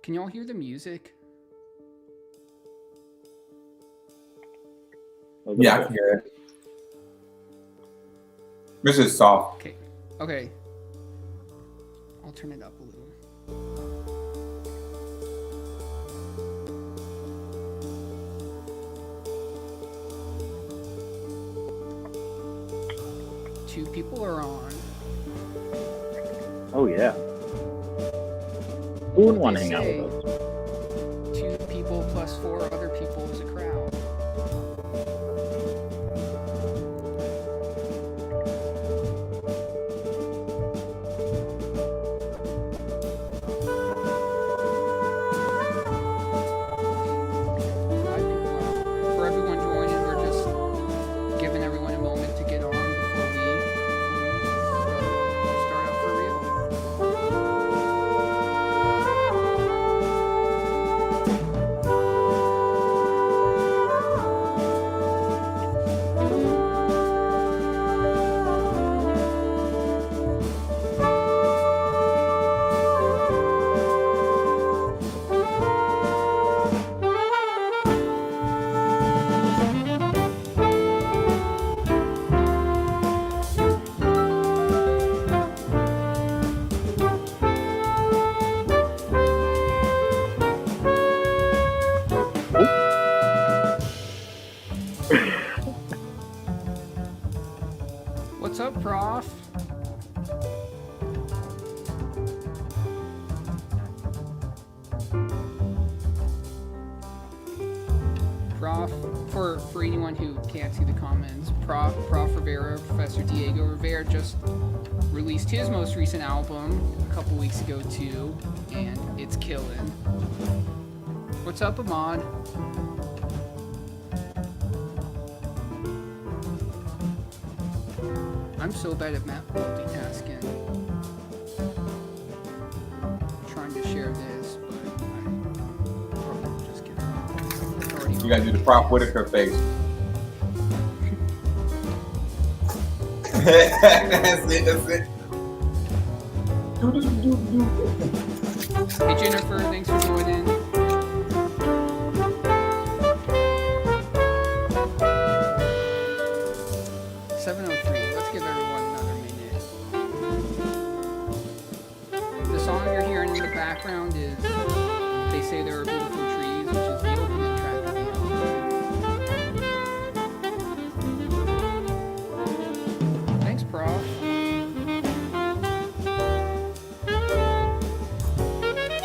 Can y'all hear the music? Yeah, I can hear it. This is soft. Okay. Okay. I'll turn it up a little. Two people are on. Oh yeah. Who would want to hang out with us? 2 people plus 4 other people is a crowd. For everyone joining, we're just giving everyone a moment to get on before we start up for real. What's up, Prof? Prof, for anyone who can't see the comments, Prof Rivera, Professor Diego Rivera just released his most recent album a couple weeks ago too, and it's killing. What's up, Ahmad? I'm so bad at multitasking. I'm trying to share this, but I probably just give up. You gotta do the Prof Whitaker face. That's it. Hey Jennifer, thanks for joining. Let's give everyone another minute. The song you're hearing in the background is They Say There Are Beautiful Trees, which is the opening track of the album. Thanks, Prof.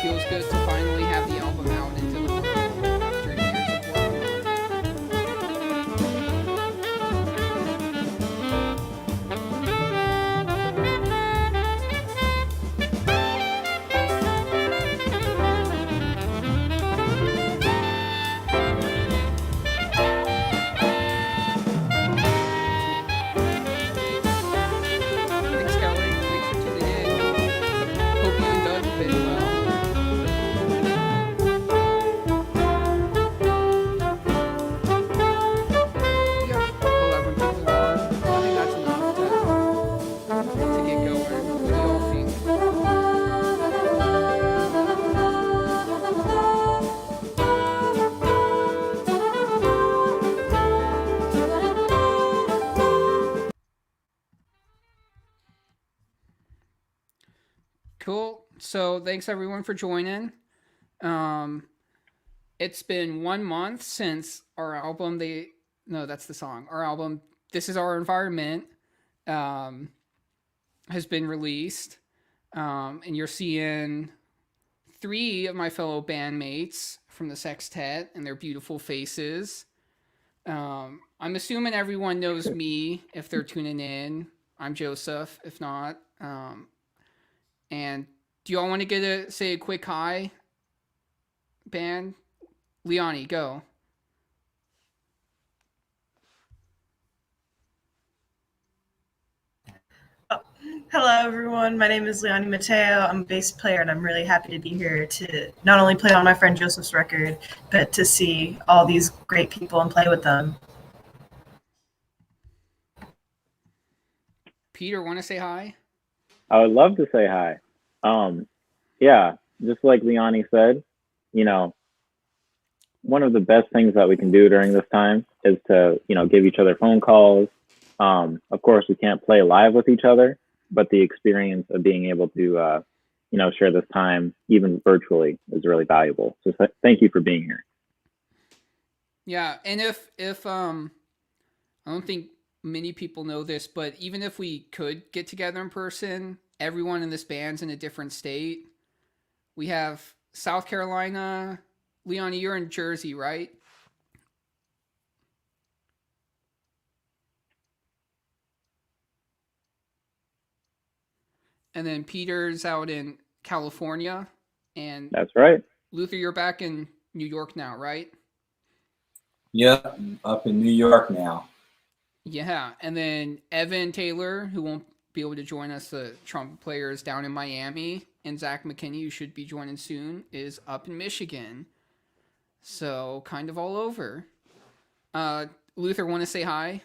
Feels good to finally have the album out into the world after years of working on it. Thanks, Kelly. Thanks for tuning in. Hope you and Doug have been well. We got 11 people on. I think that's enough to get going. What do y'all think? Cool. So thanks everyone for joining. It's been 1 month since our album. That's the song. Our album, This Is Our Environment, has been released, and you're seeing 3 of my fellow bandmates from the sextet and their beautiful faces. I'm assuming everyone knows me if they're tuning in. I'm Joseph, if not. And do y'all want to say a quick hi, band? Liany, go. Hello, everyone. My name is Liany Mateo. I'm a bass player, and I'm really happy to be here to not only play on my friend Joseph's record, but to see all these great people and play with them. Peter, want to say hi? I would love to say hi. Yeah, just like Liany said, you know, one of the best things that we can do during this time is to, give each other phone calls. Of course, we can't play live with each other, but the experience of being able to, share this time even virtually is really valuable. So thank you for being here. Yeah, and if I don't think many people know this, but even if we could get together in person, everyone in this band's in a different state. We have South Carolina. Liany, you're in Jersey, right? And then Peter's out in California. And That's right. Luther, you're back in New York now, right? Yep, up in New York now. Yeah, and then Evan Taylor, who won't be able to join us, the trumpet player, is down in Miami, and Zach McKinney, who should be joining soon, is up in Michigan. So kind of all over. Luther, want to say hi?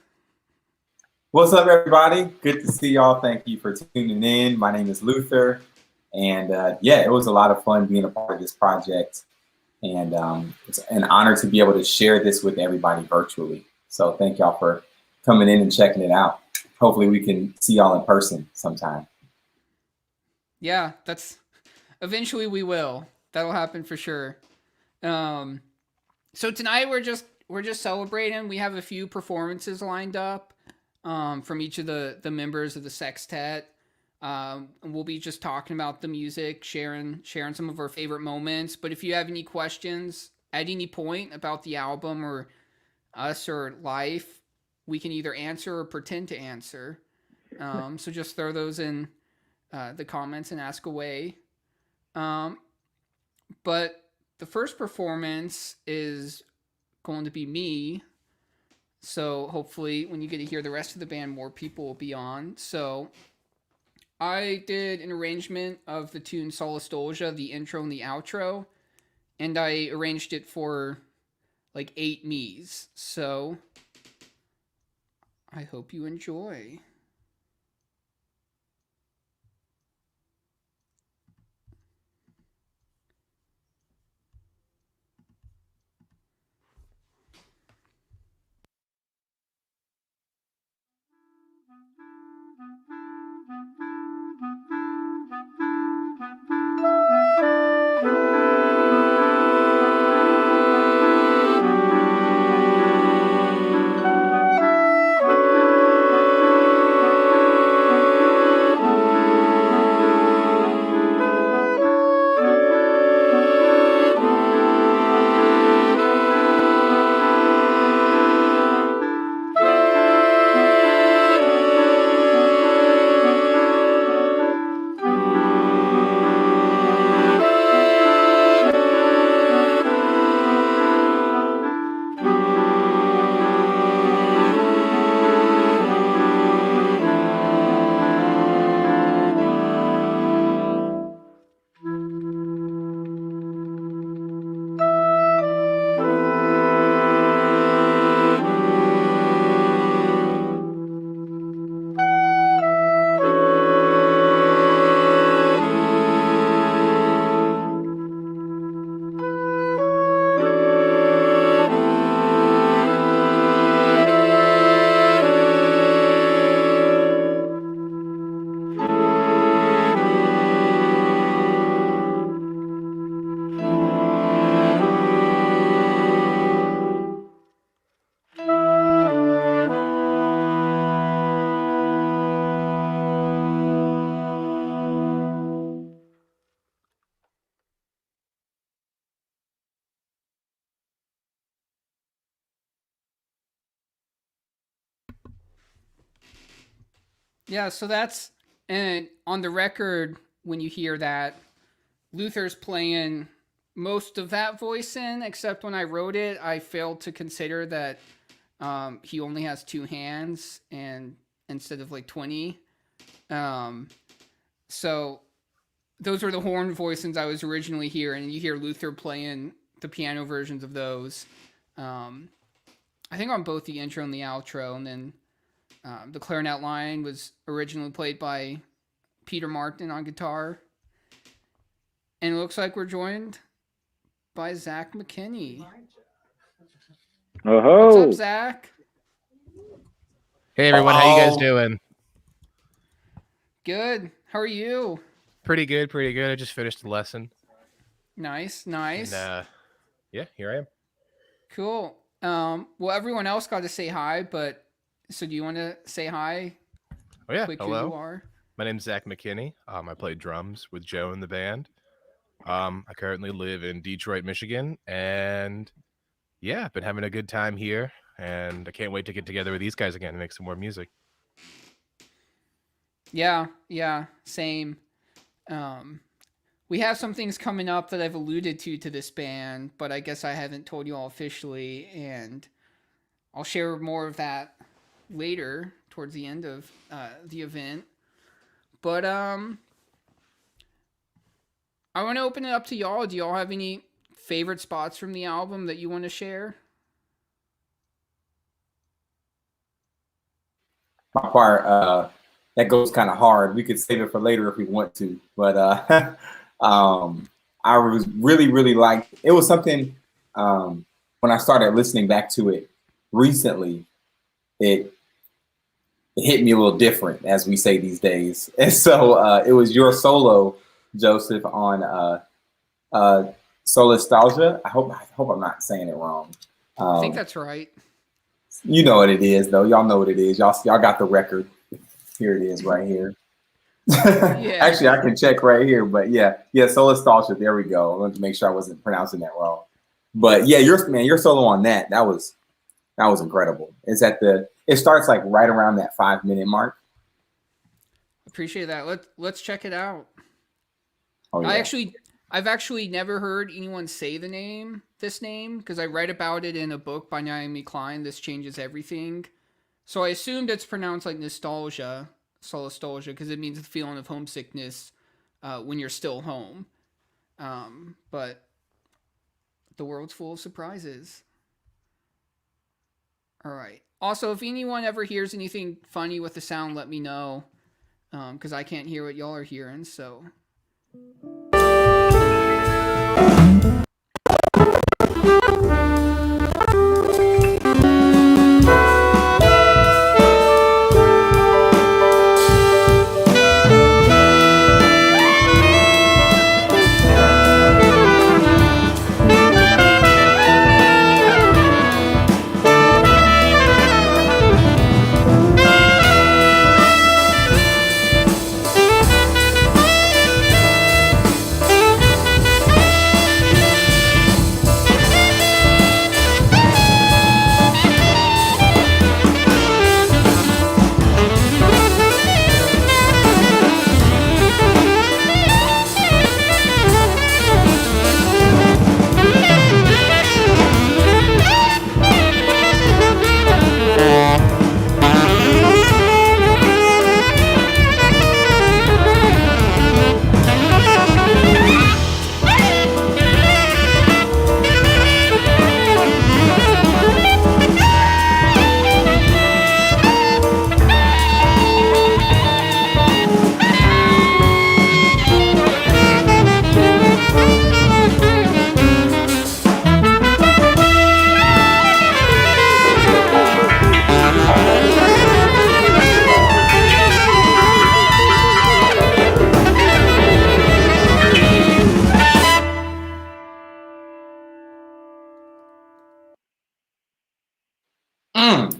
What's up, everybody? Good to see y'all. Thank you for tuning in. My name is Luther, and it was a lot of fun being a part of this project, and it's an honor to be able to share this with everybody virtually. So thank y'all for coming in and checking it out. Hopefully we can see y'all in person sometime. Yeah, eventually we will. That'll happen for sure. So tonight we're just celebrating. We have a few performances lined up from each of the members of the sextet. We'll be just talking about the music, sharing some of our favorite moments. But if you have any questions at any point about the album or us or life, we can either answer or pretend to answer. So just throw those in the comments and ask away. But the first performance is going to be me. So hopefully when you get to hear the rest of the band, more people will be on. So I did an arrangement of the tune Solastolja, the intro and the outro, and I arranged it for like 8 me's. So I hope you enjoy. Yeah, so that's, and on the record, when you hear that, Luther's playing most of that voice in, except when I wrote it, I failed to consider that he only has 2 hands and instead of like 20. So those are the horn voices I was originally hearing, and you hear Luther playing the piano versions of those. I think on both the intro and the outro, and then the clarinet line was originally played by Peter Martin on guitar. And it looks like we're joined by Zach McKinney. Oh What's ho! up, Zach? Hey everyone, how you guys doing? Good. How are you? Pretty good, pretty good. I just finished the lesson. Nice. And yeah, here I am. Cool. Well, everyone else got to say hi, but so do you want to say hi? Oh yeah, Quick, hello. who you are? My name's Zach McKinney. I play drums with Joe in the band. I currently live in Detroit, Michigan, and yeah, I've been having a good time here, and I can't wait to get together with these guys again and make some more music. Yeah, same. We have some things coming up that I've alluded to this band, but I guess I haven't told you all officially, and I'll share more of that later towards the end of the event. But I want to open it up to y'all. Do y'all have any favorite spots from the album that you want to share? My part, that goes kind of hard. We could save it for later if we want to, but I was really liked. It was something when I started listening back to it recently. It hit me a little different, as we say these days. And so it was your solo, Joseph, on Solastalgia. I hope I'm not saying it wrong. I think that's right. You know what it is, though. Y'all know what it is. Y'all got the record. Here it is, right here. Yeah. Actually, I can check right here, but yeah, Solastalgia. There we go. I wanted to make sure I wasn't pronouncing that wrong. But yeah, your solo on that was incredible. It starts like right around that 5-minute mark. Appreciate that. Let's check it out. Oh, yeah. I've actually never heard anyone say this name, because I read about it in a book by Naomi Klein, This Changes Everything. So I assumed it's pronounced like nostalgia, solastalgia, because it means the feeling of homesickness when you're still home. But the world's full of surprises. All right. Also, if anyone ever hears anything funny with the sound, let me know, because I can't hear what y'all are hearing, so...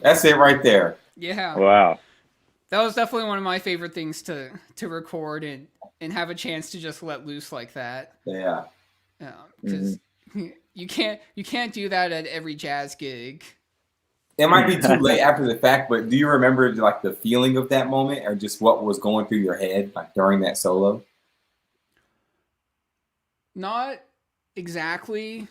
That's it right there. Yeah. Wow. That was definitely one of my favorite things to record and have a chance to just let loose like that. Yeah. Because you can't do that at every jazz gig. It might be too late after the fact, but do you remember like the feeling of that moment, or just what was going through your head like during that solo? Not exactly.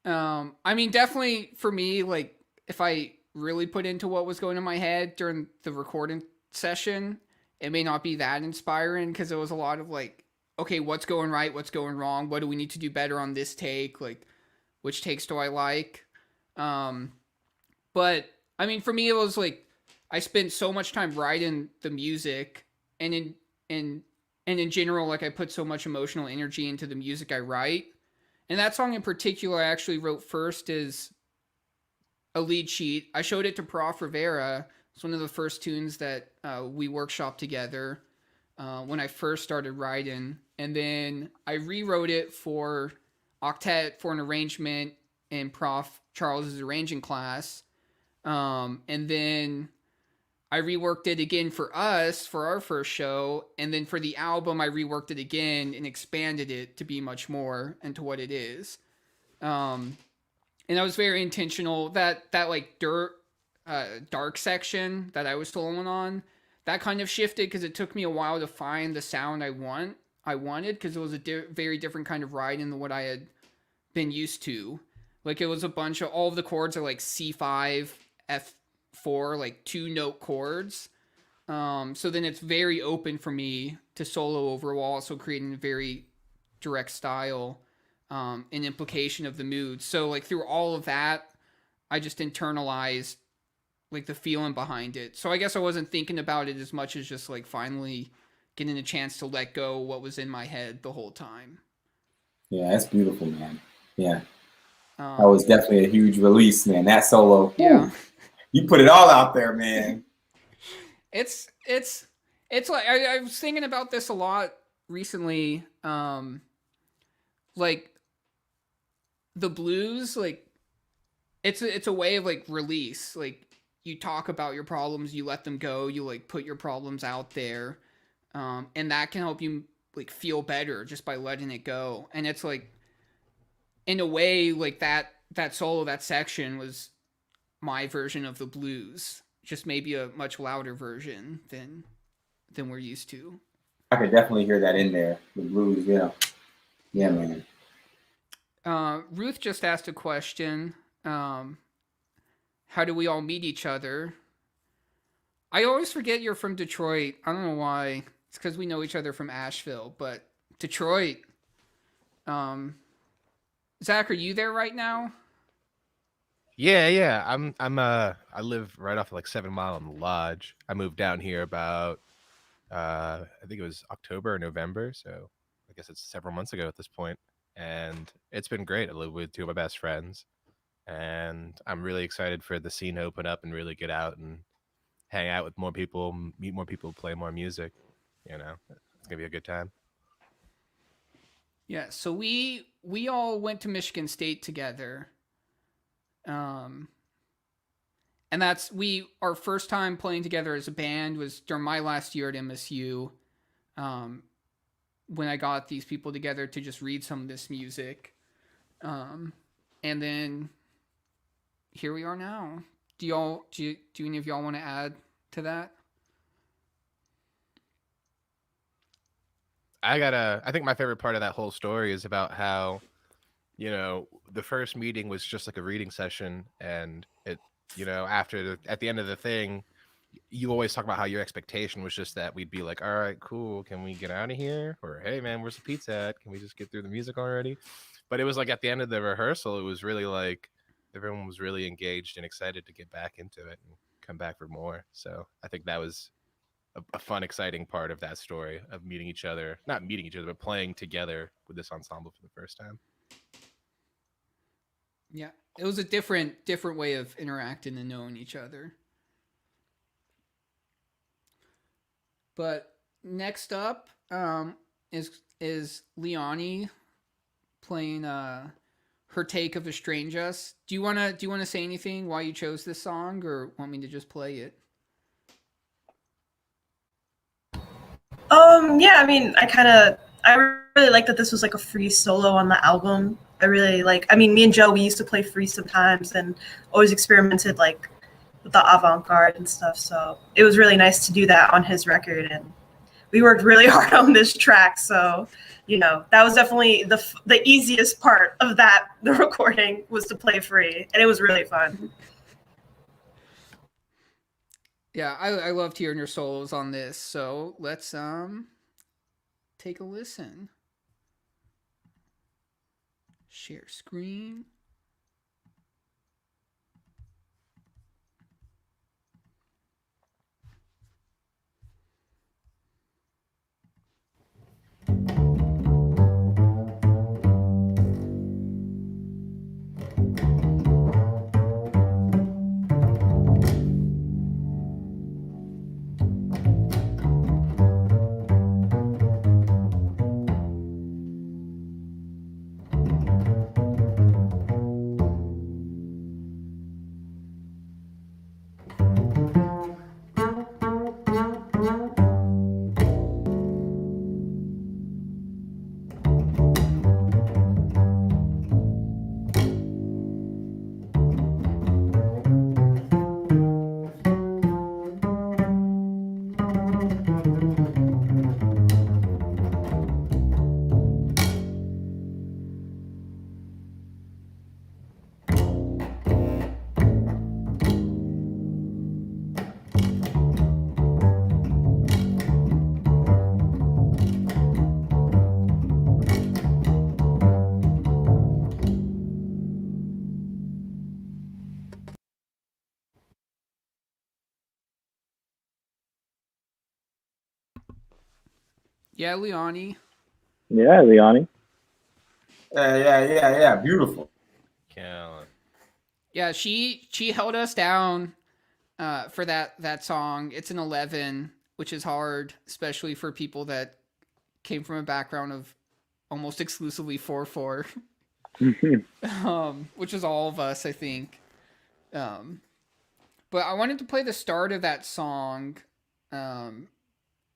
I mean, definitely for me, like if I really put into what was going in my head during the recording session, it may not be that inspiring, because it was a lot of like, okay, what's going right, what's going wrong, what do we need to do better on this take, like which takes do I like. But I mean, for me, it was like I spent so much time writing the music, and in general, like I put so much emotional energy into the music I write, And that song in particular, I actually wrote first as a lead sheet. I showed it to Prof Rivera. It's one of the first tunes that we workshopped together when I first started writing. And then I rewrote it for octet for an arrangement in Prof Charles's arranging class. And then I reworked it again for us for our first show. And then for the album, I reworked it again and expanded it to be much more into what it is. And I was very intentional that like dark section that I was soloing on, that kind of shifted because it took me a while to find the sound I wanted because it was a very different kind of writing than what I had been used to. Like it was a bunch of, all of the chords are like C5, F4, like 2-note chords. So then it's very open for me to solo over while also creating a very direct style, an implication of the mood. So like through all of that, I just internalized like the feeling behind it. So I guess I wasn't thinking about it as much as just like finally getting a chance to let go what was in my head the whole time. Yeah, that's beautiful, man. Yeah. That was definitely a huge release, man. That solo. Yeah. You put it all out there, man. It's like I was thinking about this a lot recently. Like the blues, like it's a way of like release. Like you talk about your problems, you let them go, you like put your problems out there, and that can help you like feel better just by letting it go. And it's like, in a way, like that solo, that section was my version of the blues, just maybe a much louder version than we're used to. I could definitely hear that in there. The blues, yeah. Yeah, man. Ruth just asked a question. How do we all meet each other? I always forget you're from Detroit. I don't know why. It's because we know each other from Asheville, but Detroit. Zach, are you there right now? Yeah. I live right off of like 7 Mile in the Lodge. I moved down here about I think it was October or November, so I guess it's several months ago at this point. And it's been great. I live with two of my best friends, and I'm really excited for the scene to open up and really get out and hang out with more people, meet more people, play more music. You know, it's gonna be a good time. Yeah, so we all went to Michigan State together. And that's our first time playing together as a band was during my last year at MSU. When I got these people together to just read some of this music. And then here we are now. Do any of y'all want to add to that? I think my favorite part of that whole story is about how, you know, the first meeting was just like a reading session, and it, you know, at the end of the thing, you always talk about how your expectation was just that we'd be like, all right, cool, can we get out of here? Or, hey man, where's the pizza at? Can we just get through the music already? But it was like at the end of the rehearsal, it was really like everyone was really engaged and excited to get back into it and come back for more. So I think that was a fun, exciting part of that story of not meeting each other, but playing together with this ensemble for the first time. Yeah, it was a different way of interacting and knowing each other. But next up is Liany playing her take of Estrange Us. Do you wanna say anything why you chose this song, or want me to just play it? Yeah, I mean, I really like that this was like a free solo on the album. Me and Joe, we used to play free sometimes and always experimented like with the avant-garde and stuff. So it was really nice to do that on his record, and we worked really hard on this track. So, you know, that was definitely the easiest part of the recording was to play free, and it was really fun. Yeah, I loved hearing your solos on this. So let's take a listen. Share screen. Yeah, Liany. Yeah, Liany. Yeah. Beautiful. Callan. Yeah, she held us down for that song. It's an 11, which is hard, especially for people that came from a background of almost exclusively 4/4, which is all of us, I think. But I wanted to play the start of that song, and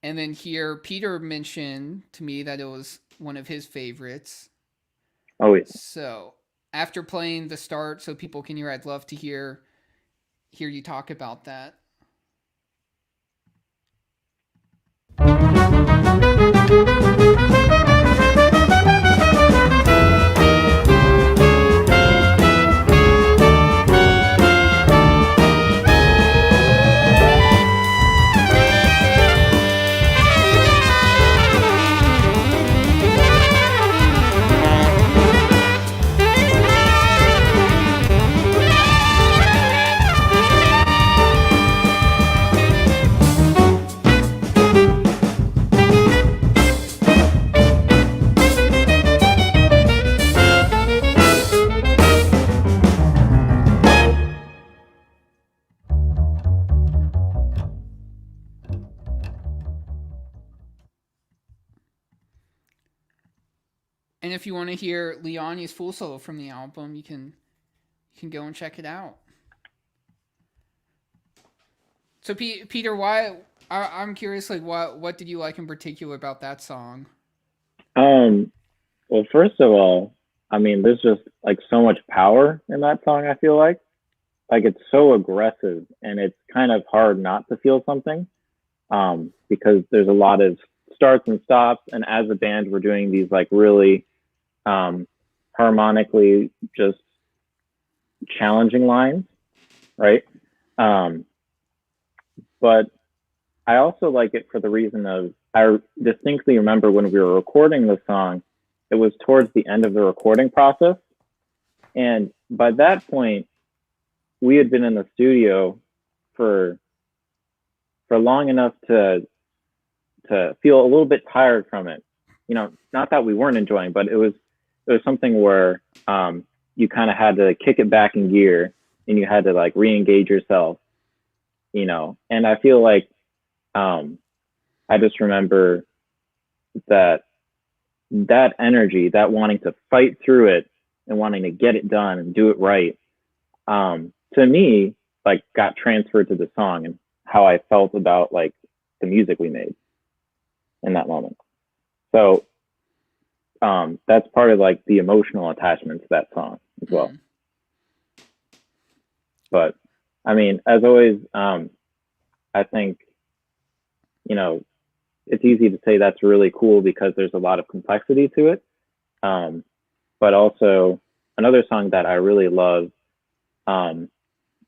then here Peter mentioned to me that it was one of his favorites. Oh yeah. So after playing the start, so people can hear, I'd love to hear you talk about that. And if you want to hear Liany's full solo from the album, you can go and check it out. So Peter, why? I'm curious. Like, what did you like in particular about that song? Well, first of all, I mean, there's just like so much power in that song. I feel like it's so aggressive, and it's kind of hard not to feel something, because there's a lot of starts and stops, and as a band, we're doing these like really harmonically just challenging lines, right? But I also like it for the reason of, I distinctly remember when we were recording the song, it was towards the end of the recording process. And by that point, we had been in the studio for long enough to feel a little bit tired from it. You know, not that we weren't enjoying, but it was something where you kind of had to kick it back in gear, and you had to like re-engage yourself, you know. And I feel like I just remember that energy, that wanting to fight through it and wanting to get it done and do it right, to me, like got transferred to the song and how I felt about like the music we made in that moment. So that's part of like the emotional attachment to that song as well. But I mean, as always, I think, you know, it's easy to say that's really cool because there's a lot of complexity to it. But also another song that I really love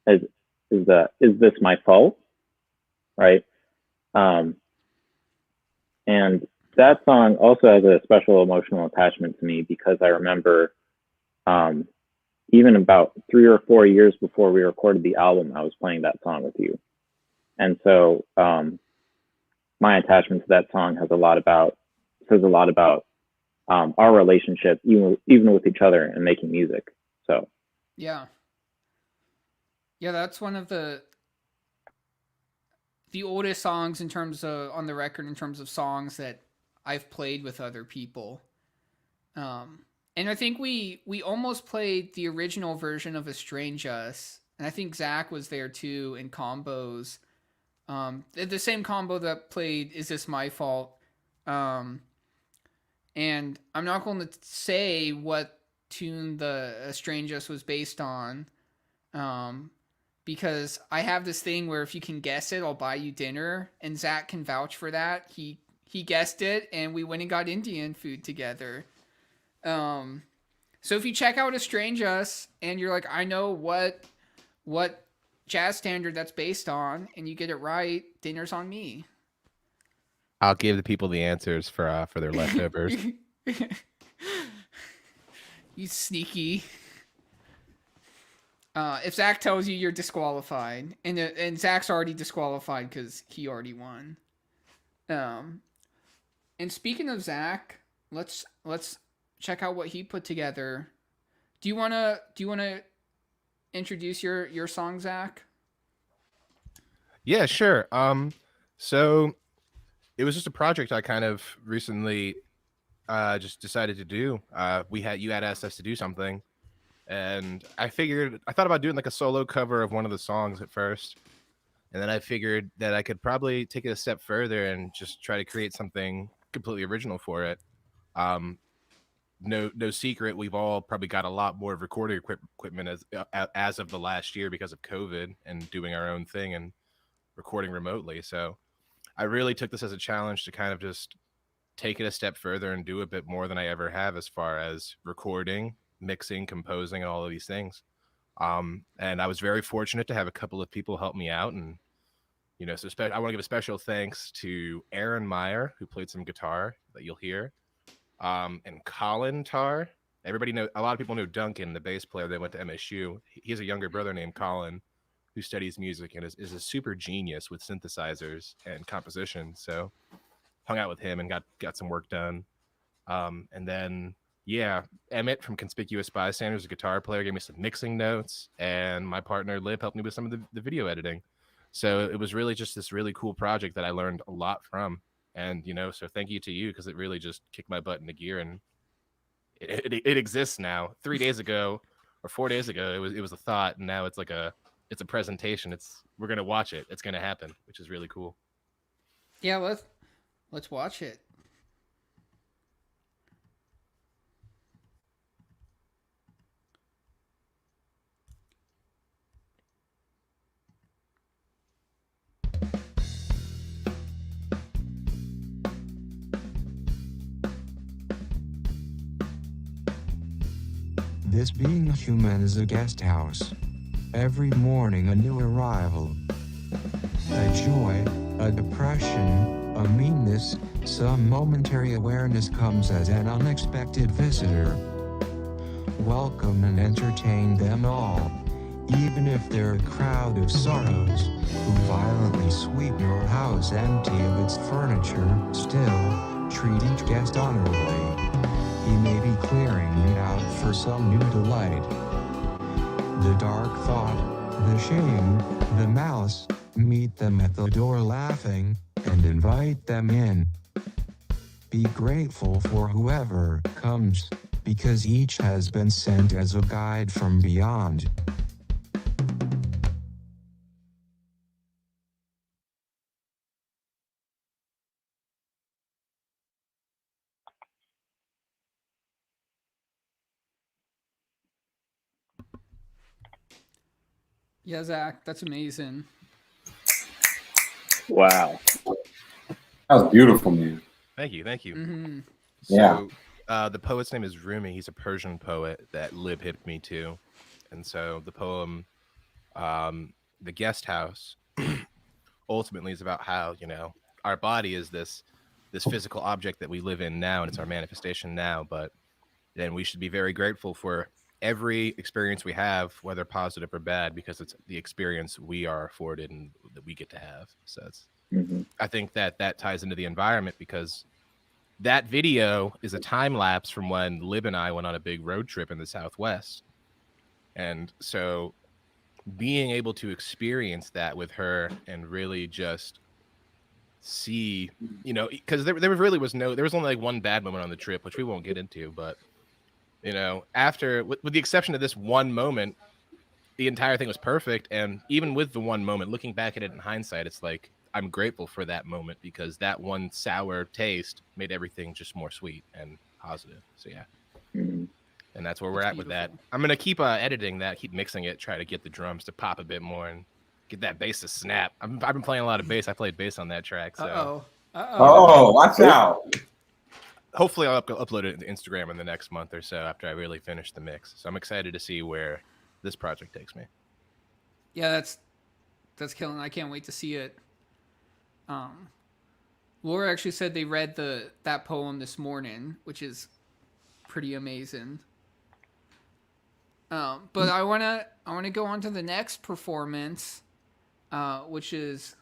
is This My Fault, right? And that song also has a special emotional attachment to me because I remember even about 3 or 4 years before we recorded the album, I was playing that song with you. And so my attachment to that song says a lot about our relationship, even with each other and making music. So yeah, that's one of the oldest songs in terms of on the record, in terms of songs that I've played with other people. And I think we almost played the original version of Estrange Us, and I think Zach was there too in combos. The same combo that played Is This My Fault? And I'm not going to say what tune the Estrange Us was based on, because I have this thing where if you can guess it, I'll buy you dinner, and Zach can vouch for that. He guessed it, and we went and got Indian food together. So if you check out Estrange Us and you're like, I know what jazz standard that's based on, and you get it right, dinner's on me. I'll give the people the answers for their leftovers. You sneaky. If Zach tells you, you're disqualified, and Zach's already disqualified because he already won. And speaking of Zach, let's check out what he put together. Do you wanna introduce your song, Zach? Yeah, sure. So it was just a project I kind of recently just decided to do. You had asked us to do something, and I thought about doing like a solo cover of one of the songs at first, and then I figured that I could probably take it a step further and just try to create something completely original for it. Um, no secret, we've all probably got a lot more recording equipment as of the last year because of COVID and doing our own thing and recording remotely. So I really took this as a challenge to kind of just take it a step further and do a bit more than I ever have as far as recording, mixing, composing, and all of these things. And I was very fortunate to have a couple of people help me out. And, so I want to give a special thanks to Aaron Meyer, who played some guitar that you'll hear, and Colin Tarr. A lot of people know Duncan, the bass player that went to MSU. He has a younger brother named Colin who studies music and is a super genius with synthesizers and composition. So hung out with him and got some work done. And then, yeah, Emmett from Conspicuous Bystanders, a guitar player, gave me some mixing notes, and my partner Liv helped me with some of the video editing. So it was really just this really cool project that I learned a lot from. And, so thank you to you, because it really just kicked my butt into gear, and it exists now. 3 days ago or 4 days ago, it was a thought, and now it's a presentation. We're going to watch it. It's going to happen, which is really cool. Yeah, let's watch it. This being a human is a guest house. Every morning a new arrival. A joy, a depression, a meanness, some momentary awareness comes as an unexpected visitor. Welcome and entertain them all, even if they're a crowd of sorrows, who violently sweep your house empty of its furniture. Still, treat each guest honorably. He may be clearing it out for some new delight. The dark thought, the shame, the malice, meet them at the door laughing, and invite them in. Be grateful for whoever comes, because each has been sent as a guide from beyond. Yeah, Zach, that's amazing. Wow. That was beautiful, man. Thank you. Mm-hmm. So, the poet's name is Rumi. He's a Persian poet that Lib hipped me to. And so the poem, The Guest House, ultimately is about how, our body is this physical object that we live in now, and it's our manifestation now. But then we should be very grateful for every experience we have, whether positive or bad, because it's the experience we are afforded and that we get to have. So I think that ties into the environment, because that video is a time lapse from when Lib and I went on a big road trip in the Southwest. And so being able to experience that with her and really just see, because there was only like one bad moment on the trip, which we won't get into, but after, with the exception of this one moment, the entire thing was perfect. And even with the one moment, looking back at it in hindsight, it's like, I'm grateful for that moment, because that one sour taste made everything just more sweet and positive. So yeah. And that's where we're at with that. I'm going to keep editing that, keep mixing it, try to get the drums to pop a bit more and get that bass to snap. I've been playing a lot of bass. I played bass on that track. So. Oh, watch out. Hopefully I'll upload it to Instagram in the next month or so after I really finish the mix. So I'm excited to see where this project takes me. Yeah, that's killing. I can't wait to see it. Laura actually said they read that poem this morning, which is pretty amazing. But I wanna go on to the next performance, which is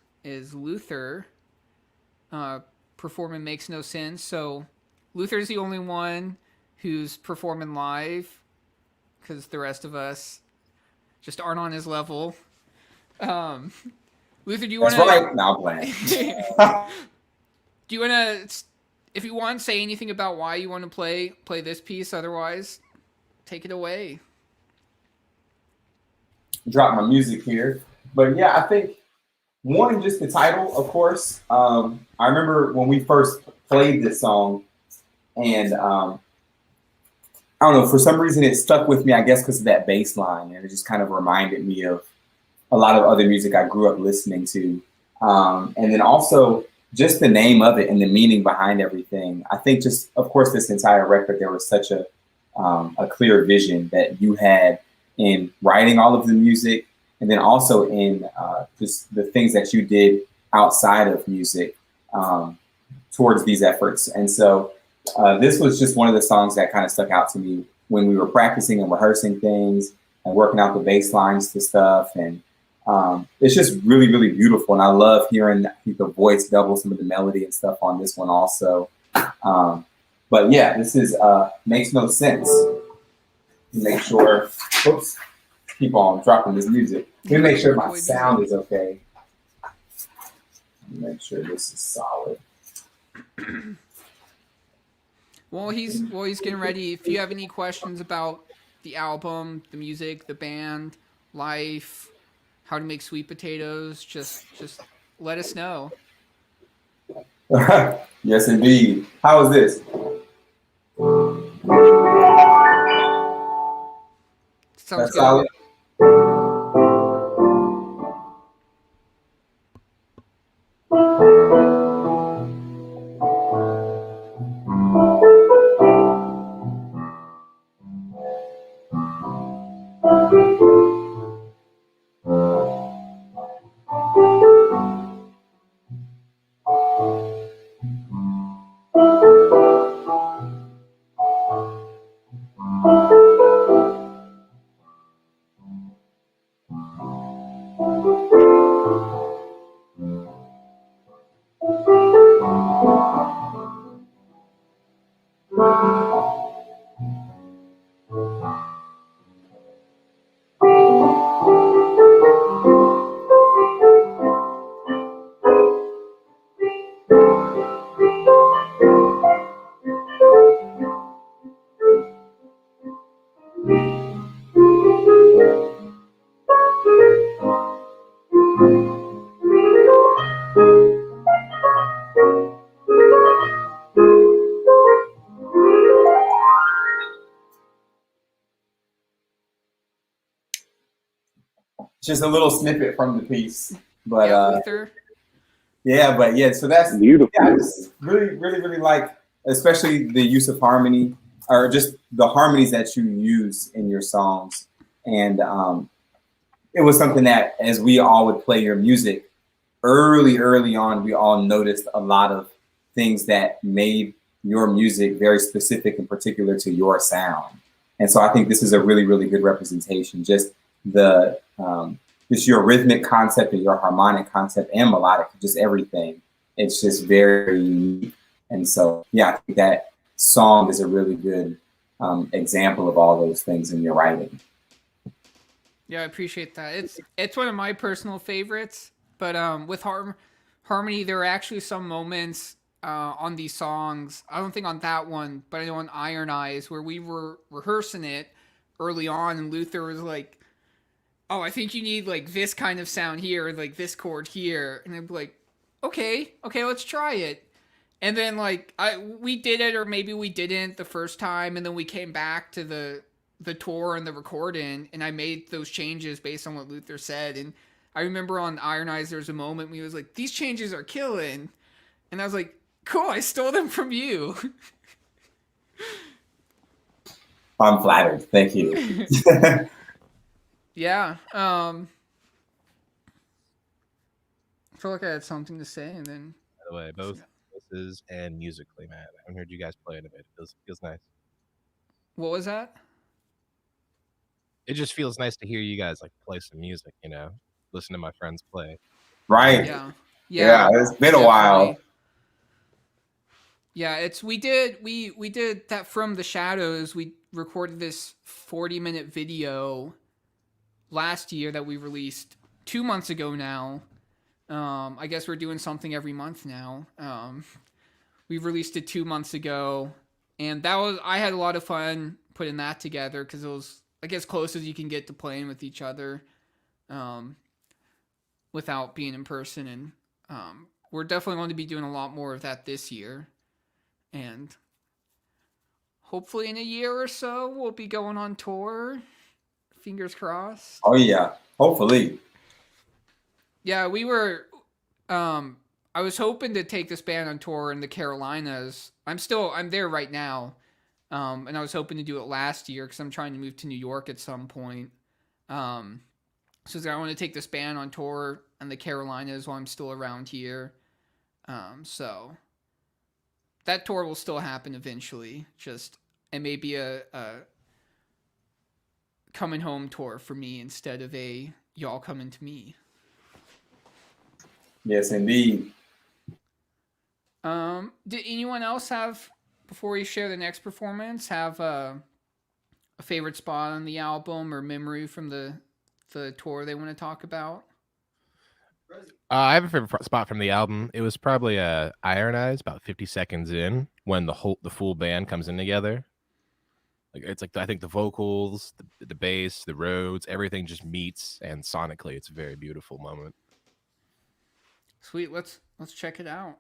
Luther performing Makes No Sense. So Luther's the only one who's performing live because the rest of us just aren't on his level. Luther, do you want to? That's right. Now playing. Do you want to, if you want, say anything about why you want to play this piece? Otherwise, take it away. Drop my music here, but yeah, I think one, just the title, of course. I remember when we first played this song, and I don't know, for some reason it stuck with me, I guess because of that bass line, and it just kind of reminded me of a lot of other music I grew up listening to. And then also just the name of it and the meaning behind everything. I think just, of course, this entire record, there was such a clear vision that you had in writing all of the music, and then also in just the things that you did outside of music towards these efforts. And so this was just one of the songs that kind of stuck out to me when we were practicing and rehearsing things and working out the bass lines to stuff. And it's just really, really beautiful. And I love hearing the voice double some of the melody and stuff on this one also. But yeah, this is Makes No Sense. Make sure, oops, keep on dropping this music. Let me make sure my sound is okay. Make sure this is solid. While he's getting ready, if you have any questions about the album, the music, the band, life, how to make sweet potatoes, just let us know. Yes, indeed. How is this? Sounds That's good. solid. Just a little snippet from the piece, but Yeah, Luther. So that's Beautiful. Yeah, I just really, really, really like, especially the use of harmony, or just the harmonies that you use in your songs. And it was something that, as we all would play your music, early on, we all noticed a lot of things that made your music very specific and particular to your sound. And so I think this is a really, really good representation. Just the just your rhythmic concept and your harmonic concept and melodic, just everything. It's just very unique. And so, yeah, I think that song is a really good example of all those things in your writing. Yeah, I appreciate that. It's one of my personal favorites. But with harmony, there are actually some moments on these songs. I don't think on that one, but I know on Iron Eyes, where we were rehearsing it early on, and Luther was like, "Oh, I think you need like this kind of sound here, like this chord here," and I'd be like, "Okay, let's try it." And then like we did it, or maybe we didn't the first time, and then we came back to the tour and the recording, and I made those changes based on what Luther said. And I remember on Iron Eyes, there was a moment when he was like, "These changes are killing," and I was like, "Cool, I stole them from you." I'm flattered. Thank you. Yeah. I feel like I had something to say, and then. By the way, both voices and musically, man. I haven't heard you guys play in a bit. It feels nice. What was that? It just feels nice to hear you guys like play some music, listen to my friends play. Right. Yeah. Yeah, it's been a while. Yeah, it's we did that From the Shadows. We recorded this 40-minute video last year that we released 2 months ago now. I guess we're doing something every month now. We released it 2 months ago, and I had a lot of fun putting that together because it was like as close as you can get to playing with each other, without being in person. And we're definitely going to be doing a lot more of that this year, and hopefully in a year or so we'll be going on tour. Fingers crossed. Oh yeah, hopefully. Yeah, we were. I was hoping to take this band on tour in the Carolinas. I'm there right now, and I was hoping to do it last year because I'm trying to move to New York at some point. So I want to take this band on tour in the Carolinas while I'm still around here. So that tour will still happen eventually. Just it may be a coming home tour for me instead of a y'all coming to me. Yes, indeed. Did anyone else have, before we share the next performance, have a favorite spot on the album or memory from the tour they want to talk about? I have a favorite spot from the album. It was probably Iron Eyes, about 50 seconds in, when the full band comes in together. Like it's like I think the vocals, the bass, the Rhodes, everything just meets, and sonically, it's a very beautiful moment. Sweet, let's check it out.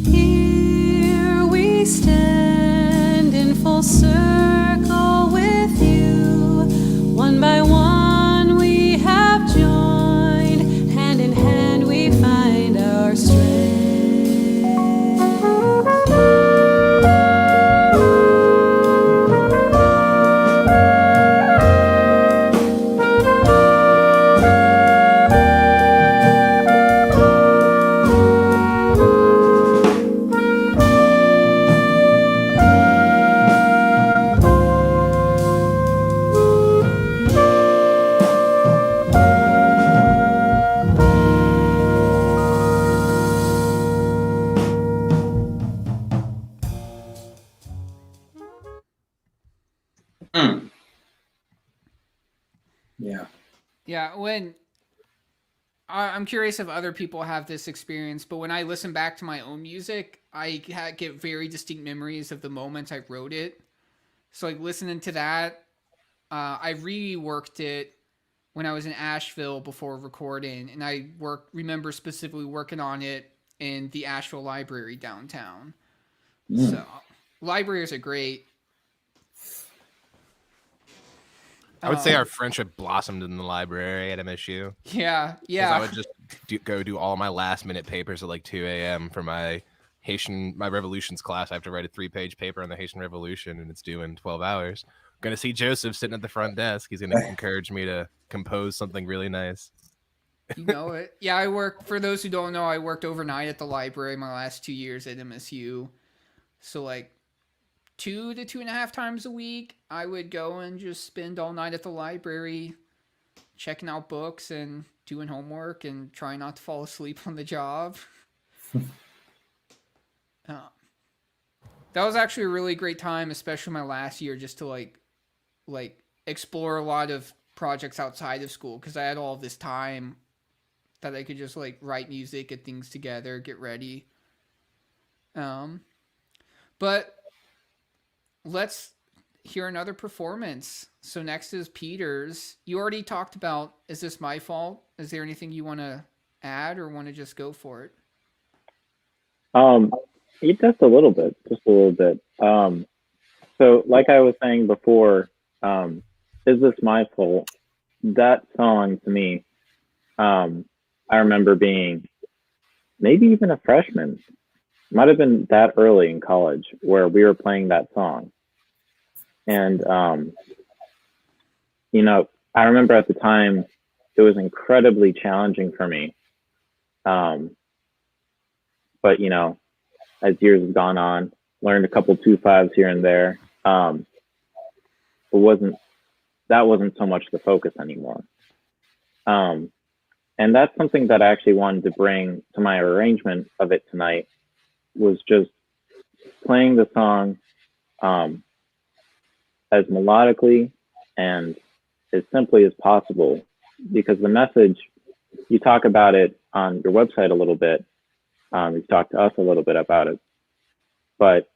Here we stand in full circle with you. One by one we have joined. Hand in hand we find our strength. Yeah. Yeah, I'm curious if other people have this experience, but when I listen back to my own music, I get very distinct memories of the moments I wrote it. So like listening to that, I reworked it when I was in Asheville before recording, and I remember specifically working on it in the Asheville Library downtown. So libraries are great. I would say our friendship blossomed in the library at MSU. Yeah. I would just go do all my last minute papers at like 2 a.m. for my revolutions class. I have to write a 3-page paper on the Haitian Revolution, and it's due in 12 hours. I'm going to see Joseph sitting at the front desk. He's going to encourage me to compose something really nice. You know it. Yeah, for those who don't know, I worked overnight at the library my last 2 years at MSU. So like 2 to 2.5 times a week, I would go and just spend all night at the library checking out books and doing homework and trying not to fall asleep on the job. That was actually a really great time, especially my last year, just to like explore a lot of projects outside of school, because I had all this time that I could just like write music, get things together, get ready. But let's hear another performance. So next is Peter's. You already talked about Is This My Fault? Is there anything you want to add or want to just go for it? Just a little bit. So like I was saying before, Is This My Fault? That song to me, I remember being maybe even a freshman might have been that early in college where we were playing that song. And, you know, I remember at the time it was incredibly challenging for me. But, you know, as years have gone on, learned a couple 2-5s here and there. That wasn't so much the focus anymore. And that's something that I actually wanted to bring to my arrangement of it tonight, was just playing the song as melodically and as simply as possible, because the message, you talk about it on your website a little bit. You've talked to us a little bit about it, but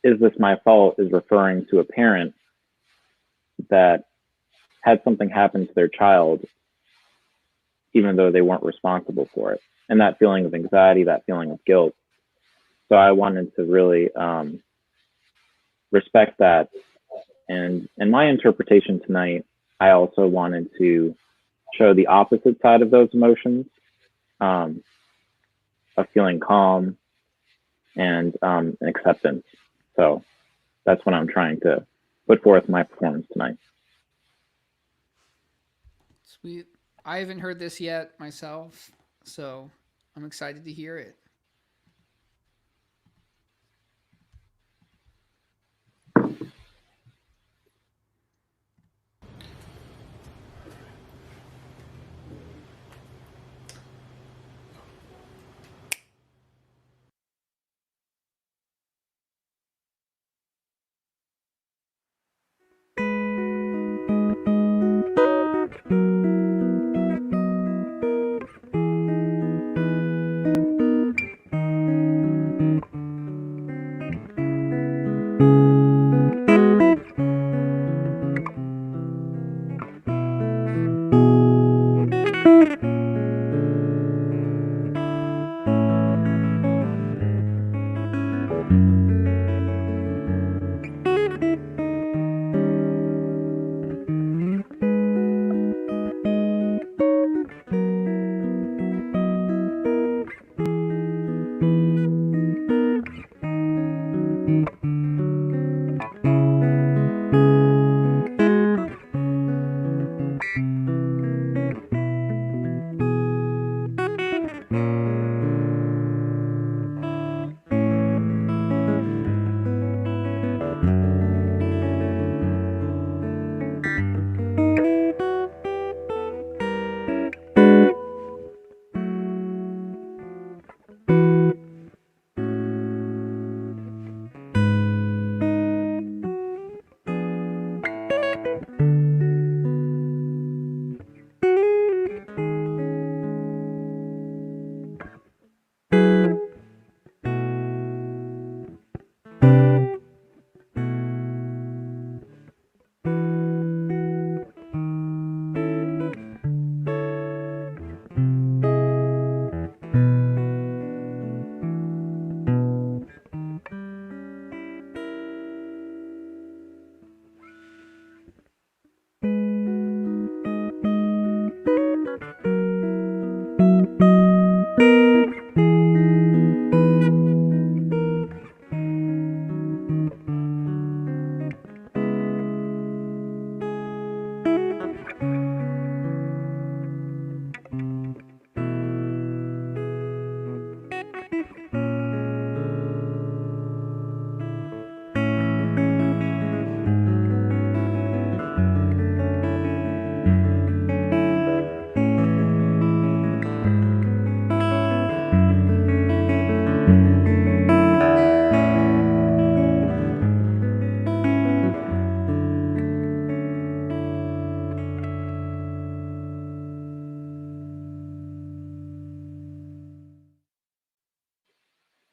"Is This My Fault" is referring to a parent that had something happen to their child, even though they weren't responsible for it. And that feeling of anxiety, that feeling of guilt. So I wanted to really respect that. And in my interpretation tonight, I also wanted to show the opposite side of those emotions, of feeling calm and acceptance. So that's what I'm trying to put forth in my performance tonight. Sweet. I haven't heard this yet myself, so I'm excited to hear it.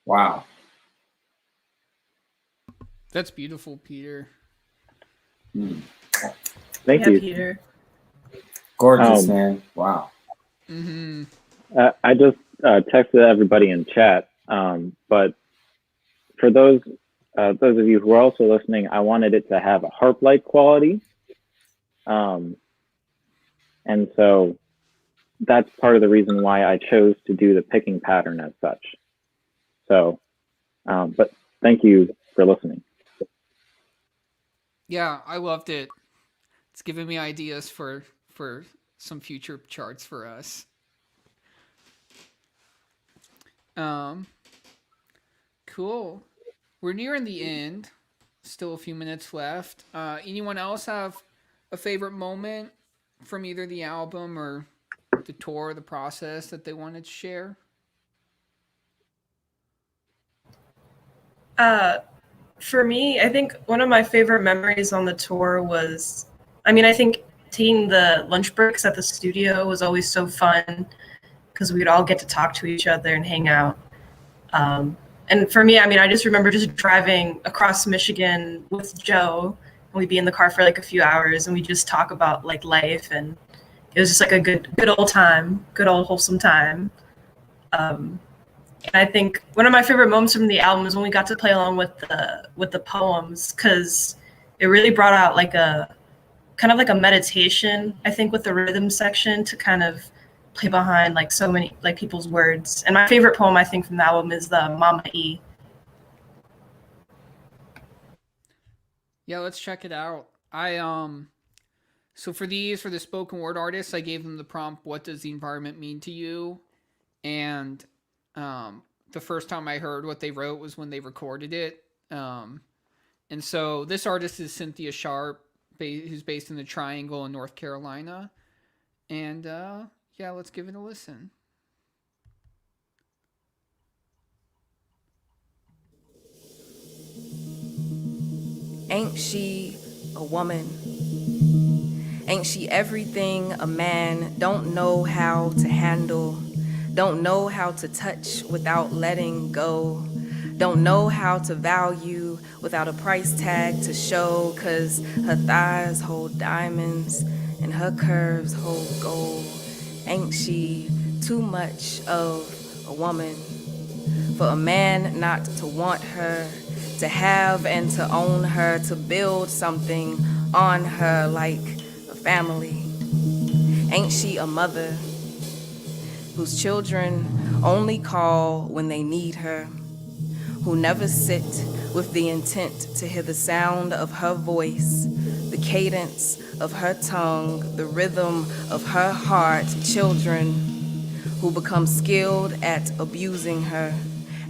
Wow. That's beautiful, Peter. Thank Yeah, you. Peter. Gorgeous, man. Wow. Mm-hmm. I just texted everybody in chat, but for those of you who are also listening, I wanted it to have a harp-like quality, and so that's part of the reason why I chose to do the picking pattern as such. So But thank you for listening. Yeah, I loved it. It's giving me ideas for some future charts for us. Um, cool. We're nearing the end. Still a few minutes left. Anyone else have a favorite moment from either the album or the tour, the process that they wanted to share? For me, I think one of my favorite memories on the tour was, I mean, I think taking the lunch breaks at the studio was always so fun because we'd all get to talk to each other and hang out. Um, and for me, I mean, I just remember just driving across Michigan with Joe, and we'd be in the car for like a few hours, and we just talk about like life, and it was just like a good old time, good old wholesome time. Um, and I think one of my favorite moments from the album is when we got to play along with the poems, because it really brought out like a kind of like a meditation, I think, with the rhythm section to kind of play behind like so many like people's words. And my favorite poem I think from the album is the Mama E. Yeah, let's check it out. So for the spoken word artists, I gave them the prompt, what does the environment mean to you? And the first time I heard what they wrote was when they recorded it. And so this artist is Cynthia Sharp, who's based in the Triangle in North Carolina. And yeah, let's give it a listen. Ain't she a woman? Ain't she everything a man don't know how to handle? Don't know how to touch without letting go? Don't know how to value without a price tag to show? 'Cause her thighs hold diamonds and her curves hold gold. Ain't she too much of a woman for a man not to want her, to have and to own her, to build something on her like a family? Ain't she a mother whose children only call when they need her, who never sit with the intent to hear the sound of her voice, the cadence of her tongue, the rhythm of her heart? Children who become skilled at abusing her,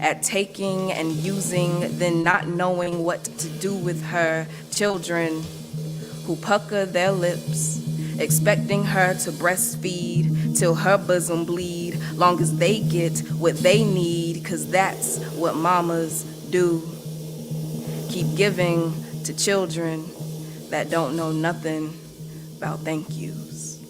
at taking and using, then not knowing what to do with her. Children who pucker their lips, expecting her to breastfeed till her bosom bleed, long as they get what they need, 'cause that's what mamas do. Keep giving to children that don't know nothing about thank yous.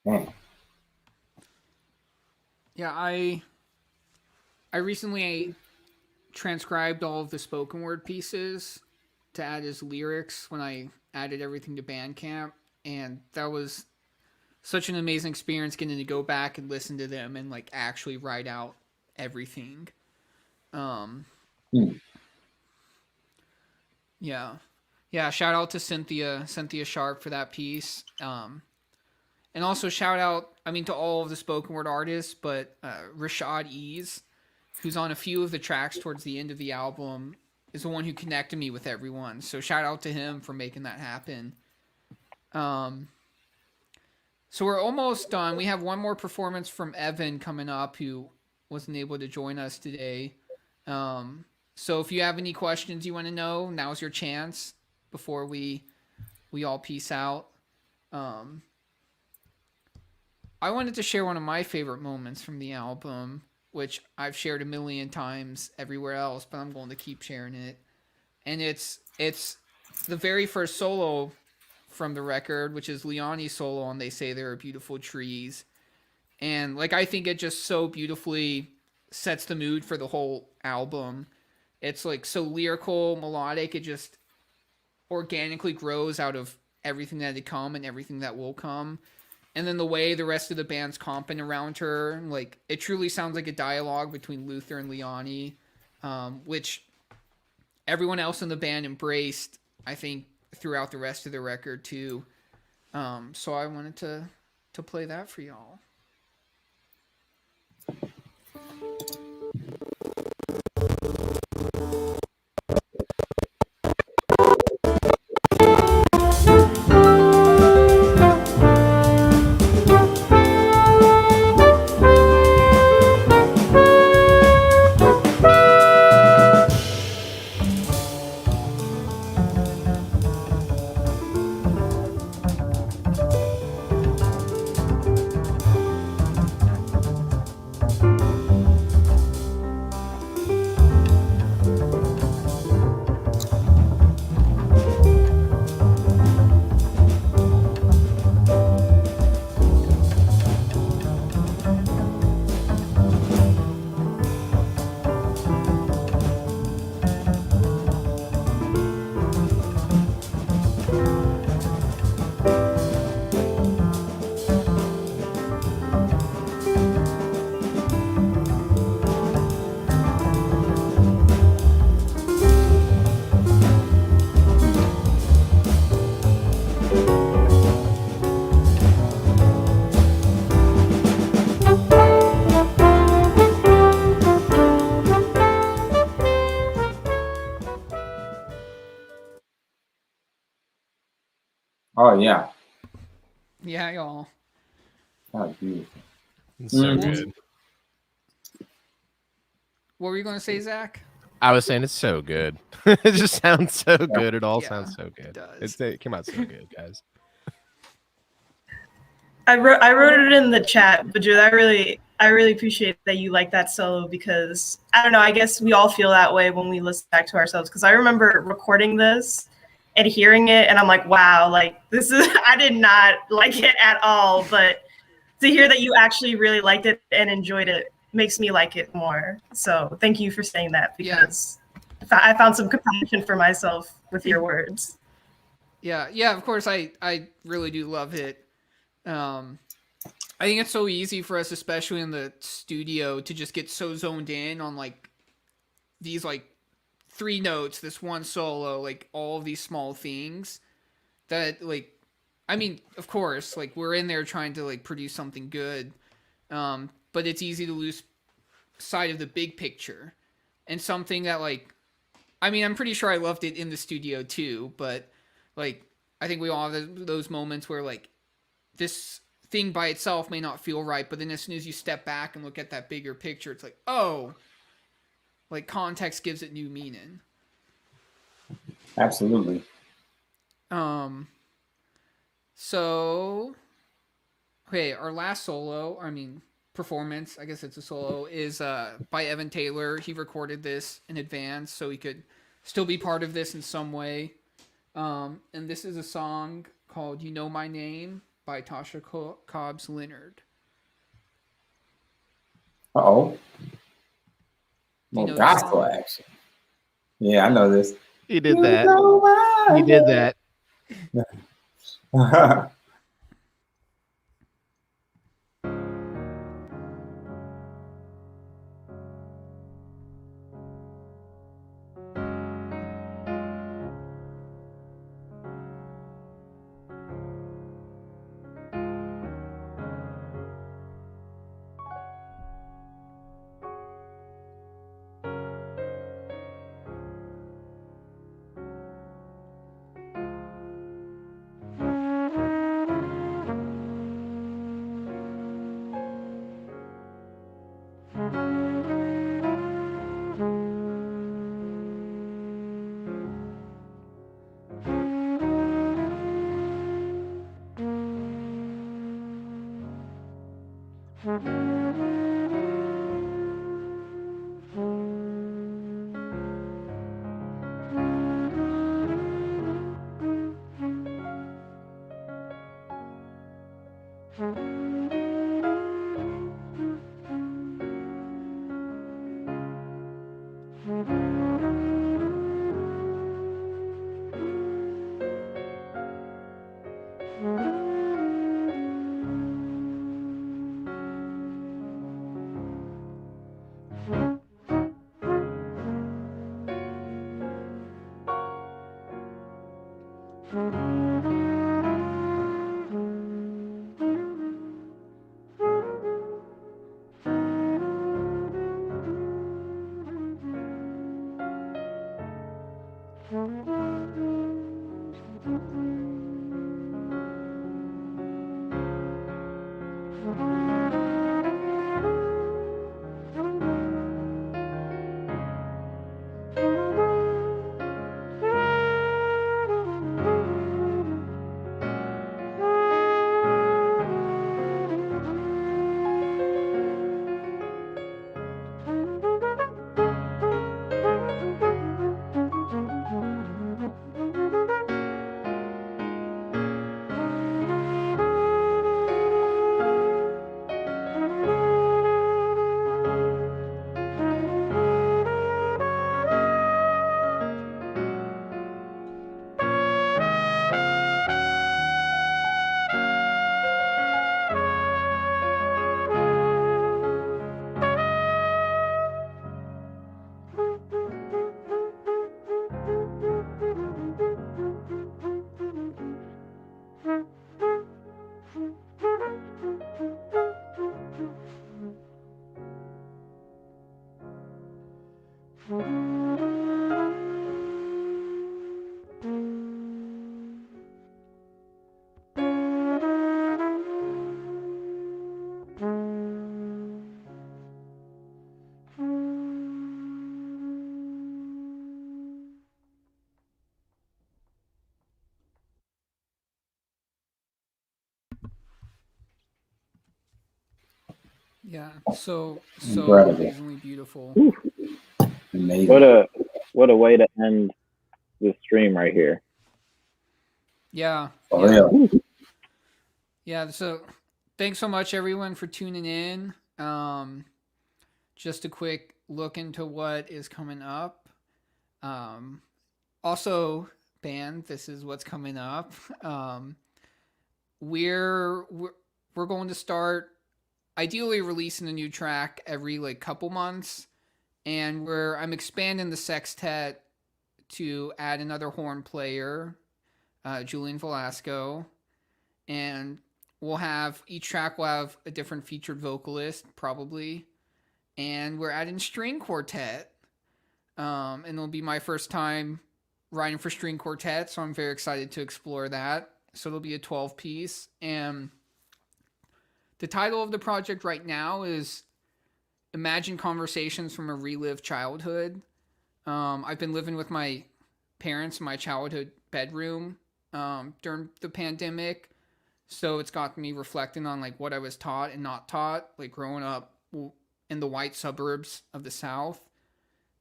Man. Yeah, I recently transcribed all of the spoken word pieces to add as lyrics when I added everything to Bandcamp, and that was such an amazing experience getting to go back and listen to them and like actually write out everything. Yeah. Yeah, shout out to Cynthia Sharp for that piece. And also shout out, I mean, to all of the spoken word artists, but Rashad Ease, who's on a few of the tracks towards the end of the album, is the one who connected me with everyone. So shout out to him for making that happen. So we're almost done. We have one more performance from Evan coming up, who wasn't able to join us today. So if you have any questions you want to know, now's your chance before we all peace out. I wanted to share one of my favorite moments from the album, which I've shared a million times everywhere else, but I'm going to keep sharing it. And it's the very first solo from the record, which is Liany's solo on They Say There Are Beautiful Trees. And like, I think it just so beautifully sets the mood for the whole album. It's like so lyrical, melodic. It just organically grows out of everything that had come and everything that will come. And then the way the rest of the band's comping around her, like, it truly sounds like a dialogue between Luther and Liany, which everyone else in the band embraced, I think, throughout the rest of the record too. So I wanted to play that for y'all. Oh yeah. Yeah, y'all. Oh, beautiful. It's so Mhm. good. What were you going to say, Zach? I was saying it's so good. It just sounds so good. It all Yeah, sounds so it good. does. It came out so good, guys. I wrote it in the chat, but Jude, I really appreciate that you like that solo, because I don't know, I guess we all feel that way when we listen back to ourselves, because I remember recording this and hearing it and I'm like, wow, like this is I did not like it at all, but to hear that you actually really liked it and enjoyed it makes me like it more. So thank you for saying that, because I found some compassion for myself with your words. Yeah, of course I really do love it. I think it's so easy for us, especially in the studio, to just get so zoned in on like these like 3 notes, this one solo, like all of these small things that like, I mean, of course, like we're in there trying to like produce something good, but it's easy to lose sight of the big picture and something that like, I mean, I'm pretty sure I loved it in the studio too, but like I think we all have those moments where like this thing by itself may not feel right, but then as soon as you step back and look at that bigger picture, it's like, oh, like context gives it new meaning. Absolutely. So okay, our last solo, I mean performance, I guess it's a solo, is by Evan Taylor. He recorded this in advance so he could still be part of this in some way. And this is a song called You Know My Name by Tasha Cobbs Leonard. Uh-oh. Do you More know this gospel song? action. Yeah, I know this. He did You that. know my He did that. name. Yeah, so Incredible. amazingly beautiful. Amazing. What a way to end the stream right here. Yeah. For yeah. real. Yeah, so thanks so much everyone for tuning in. Just a quick look into what is coming up. Also, band, this is what's coming up. We're going to start ideally releasing a new track every like couple months, and I'm expanding the sextet to add another horn player, Julian Velasco, and each track will have a different featured vocalist probably, and we're adding string quartet, and it'll be my first time writing for string quartet, so I'm very excited to explore that. So it'll be a 12-piece, and the title of the project right now is Imagine Conversations from a Relived Childhood. I've been living with my parents in my childhood bedroom during the pandemic, so it's got me reflecting on like what I was taught and not taught, like growing up in the white suburbs of the South.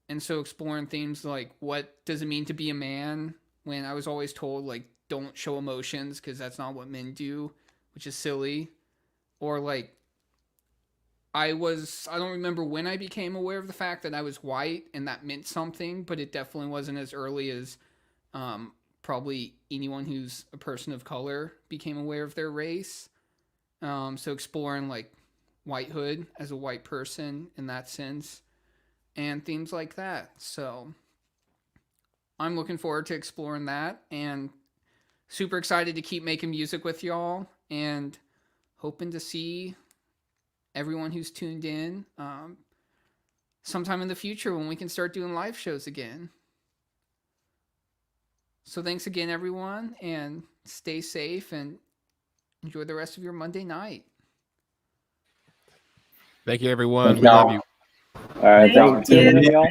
And so exploring themes like what does it mean to be a man when I was always told like don't show emotions because that's not what men do, which is silly. Or like I don't remember when I became aware of the fact that I was white and that meant something, but it definitely wasn't as early as probably anyone who's a person of color became aware of their race. So exploring like whitehood as a white person in that sense and themes like that. So I'm looking forward to exploring that and super excited to keep making music with y'all and hoping to see everyone who's tuned in sometime in the future when we can start doing live shows again. So thanks again, everyone, and stay safe and enjoy the rest of your Monday night. Thank you, everyone. Thank We love y'all. you. All right, Thank thanks for tuning in, you. y'all.